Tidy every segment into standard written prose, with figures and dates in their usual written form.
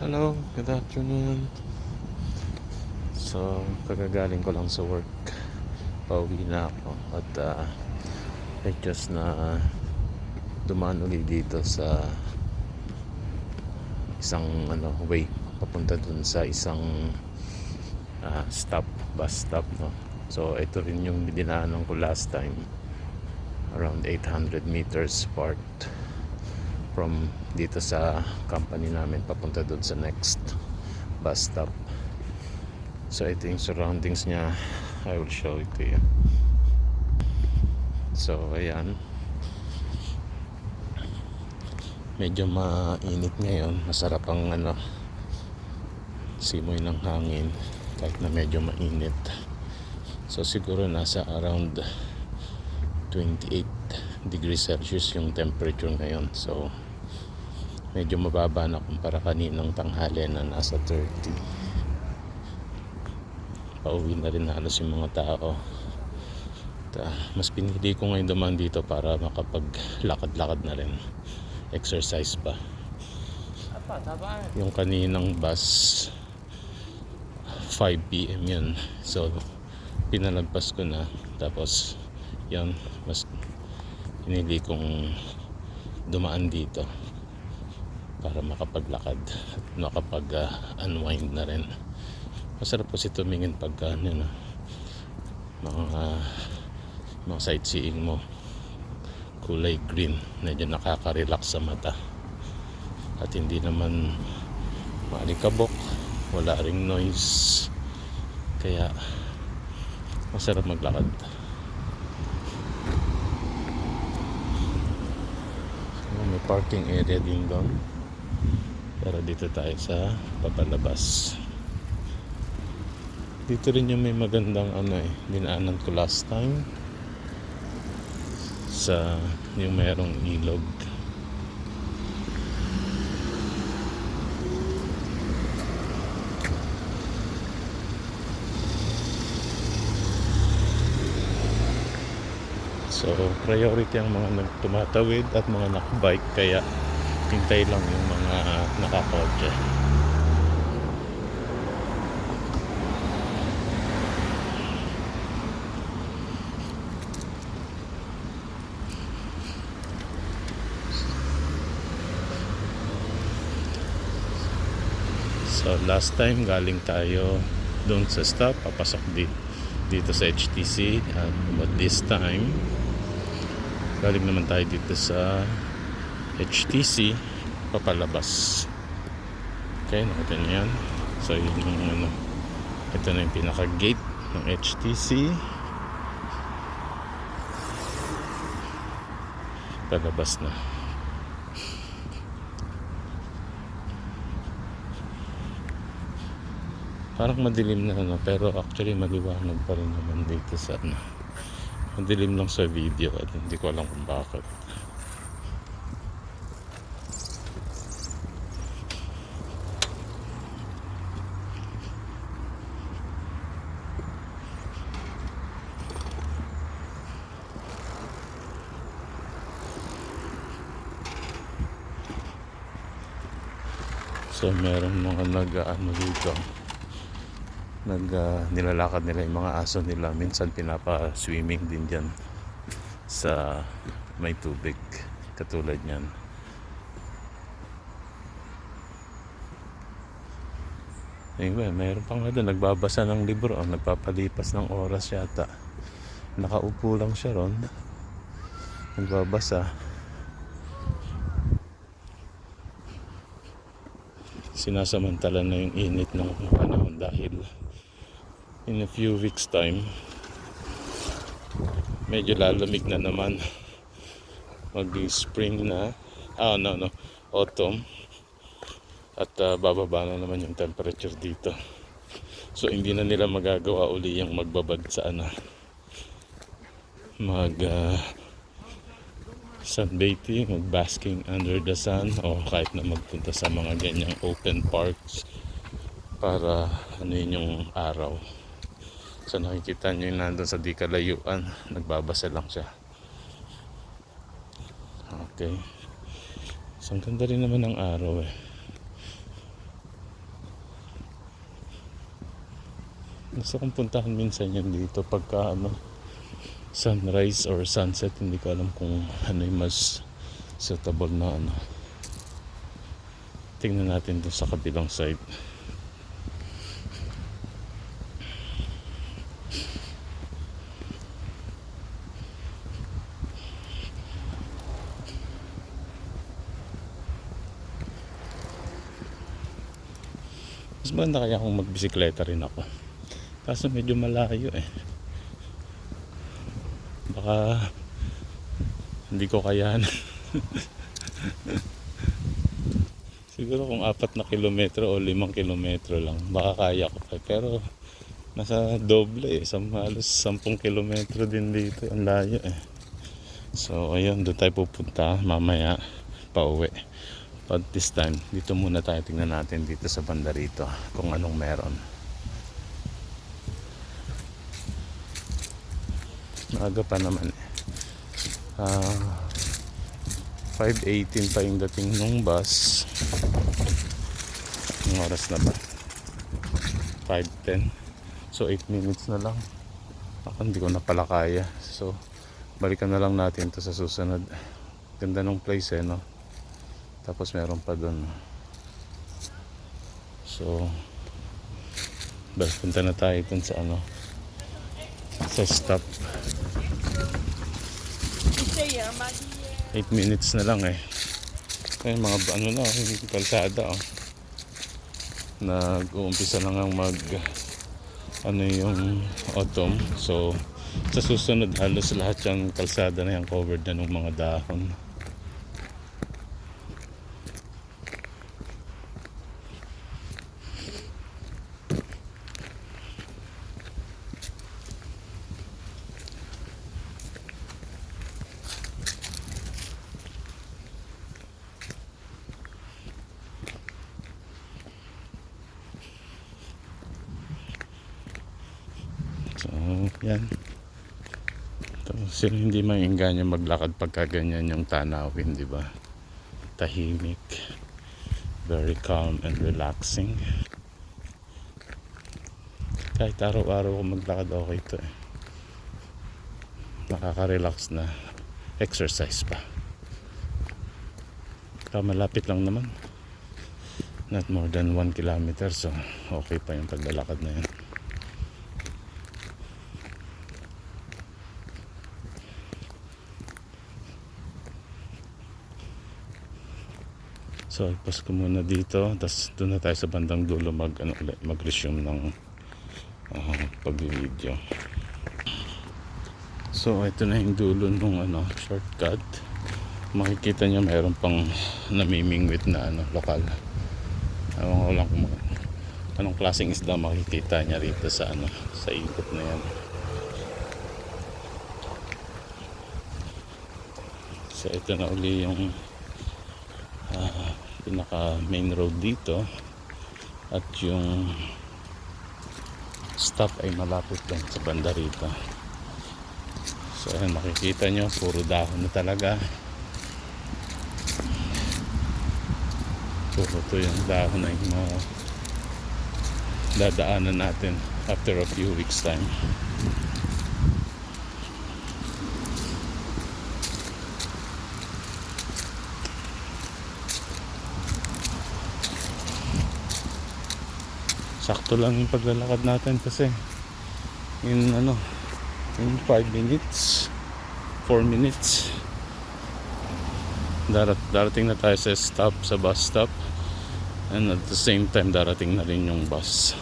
Hello, good afternoon. So, kagagaling ko lang sa work. Pauwi na ako at I just na dumaan ulit dito sa isang way papunta dun sa isang bus stop, no. So, ito rin yung dinaanan ko last time, around 800 meters apart from dito sa company namin papunta dun sa next bus stop. So ito yung surroundings niya. I will show it to you. So ayan, medyo mainit ngayon. Masarap ang simoy ng hangin kahit na medyo mainit. So siguro nasa around 28 degrees Celsius yung temperature ngayon. So medyo mababa na kumpara kaninang tanghali na nasa 30. Pauwi na rin halos yung mga tao. Mas pinili ko ngayon dumaan dito para makapaglakad-lakad na rin, exercise pa. Yung kaninang bus 5 PM yun, so pinalagpas ko na. Tapos yan, mas pinili kong dumaan dito para makapaglakad at makapag-unwind na rin. Masarap kasi tumingin pagka mga sightseeing mo, kulay green, medyo nakaka-relax sa mata at hindi naman maalikabok, wala ring noise, kaya masarap maglakad. May parking area din doon, pero dito tayo sa papalabas. Dito rin yung may magandang dinaanan ko last time, sa yung mayroong ilog. So priority ang mga nagtumatawid at mga nakabike, kaya hintay lang yung mga nakakotse. So last time galing tayo doon sa stop, papasok dito sa HTC, but this time galing naman tayo dito sa HTC papalabas. Okay, nakita niyo yan. So yun yung ito na yung pinaka gate ng HTC, palabas na. Parang madilim na pero actually maliwanag pa rin naman dito sa madilim lang sa video at hindi ko alam kung bakit. So meron mga dito, nilalakad nila yung mga aso nila. Minsan pinapa-swimming din dyan sa may tubig katulad nyan. Anyway, mayroon pa nga doon nagbabasa ng libro, nagpapalipas ng oras yata. Nakaupo lang siya ron, nagbabasa. Sinasamantala na yung init ng panahon dahil in a few weeks time medyo lalamig na naman, mag-spring na, autumn, at bababa na naman yung temperature dito. So hindi na nila magagawa uli yung magbabad sa sunbathing, mag-basking under the sun, o kahit na magpunta sa mga ganyang open parks para yung araw. So nakikita nyo yung nandun sa di kalayuan, nagbabasa lang siya. Okay, so ang ganda rin naman ng araw Gusto kong puntahan minsan yun dito pagka ano, sunrise or sunset. Hindi ko alam kung ano yung mas suitable na ano. Tingnan natin dun sa kabilang side. Mas maganda kaya kung magbisikleta rin ako. Kaso medyo malayo eh. Baka hindi ko kayahan. Siguro kung 4 na kilometro o 5 kilometro lang, baka kaya ko pa. Pero nasa doble eh. Halos 10 kilometro din dito. Ang layo eh. So ayun, doon tayo pupunta mamaya pauwi. But this time, dito muna tayo, tingnan natin dito sa banda rito kung anong meron. Maaga pa naman eh. 5:18 pa yung dating nung bus. Ang oras na ba? 5:10. So 8 minutes na lang. Ako hindi ko na pala kaya. So balikan na lang natin to sa susunod. Ganda ng place eh, no? Tapos meron pa doon. So punta na tayo dun sa ano, sa stop. 8 minutes na lang eh. Kaya mga ano na, yung kalsada oh. Nag-uumpisa na nga mag ano yung autumn. So sa susunod halos lahat yung kalsada na yung covered na ng mga dahon. So, yan. Sino hindi maingganyo maglakad pagka ganyan yung tanawin, di ba? Tahimik, very calm and relaxing. Kahit araw-araw ko maglakad, okay to eh. Nakaka-relax na exercise pa. Malapit lang naman. Not more than 1 kilometer, so okay pa yung paglalakad na yan. So ipas ko muna dito, tapos doon na tayo sa bandang dulo mag-resume ng pag-video. So ito na yung dulo nung shortcut. Makikita nyo mayroon pang namimingwit na lokal. Ewan ko lang kung anong klaseng isda makikita niya rito sa sa ikot na yan. So ito na uli yung pinaka main road dito, at yung stop ay malapit lang sa banda rito. So ayan, makikita nyo puro dahon na talaga. Puro to yung dahon na yung dadaanan natin after a few weeks time. Sakto lang yung paglalakad natin kasi in 5 minutes 4 minutes darating na tayo sa stop, sa bus stop, and at the same time darating na rin yung bus.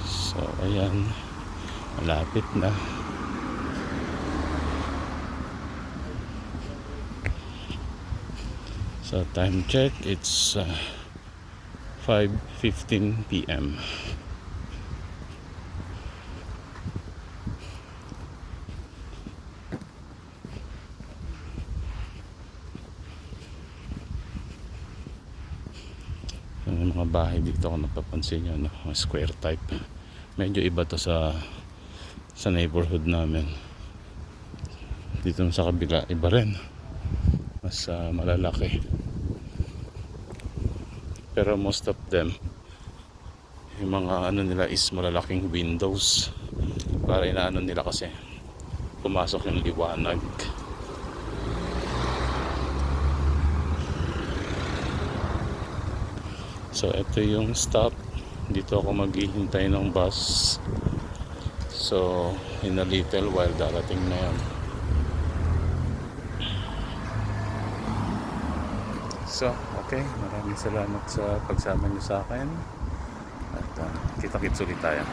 So ayan, malapit na. So time check, it's 5:15 p.m. Yung mga bahay dito kung napapansin nyo, square type. Medyo iba to sa neighborhood namin. Dito sa kabila, iba rin. mas malalaki. Pero most of them, yung mga ano nila is malalaking windows para inaano nila kasi pumasok yung liwanag. So ito yung stop, dito ako maghihintay ng bus. So in a little while darating na yan. So okay, maraming salamat sa pagsama niyo sa akin at kita-kits ulit tayo.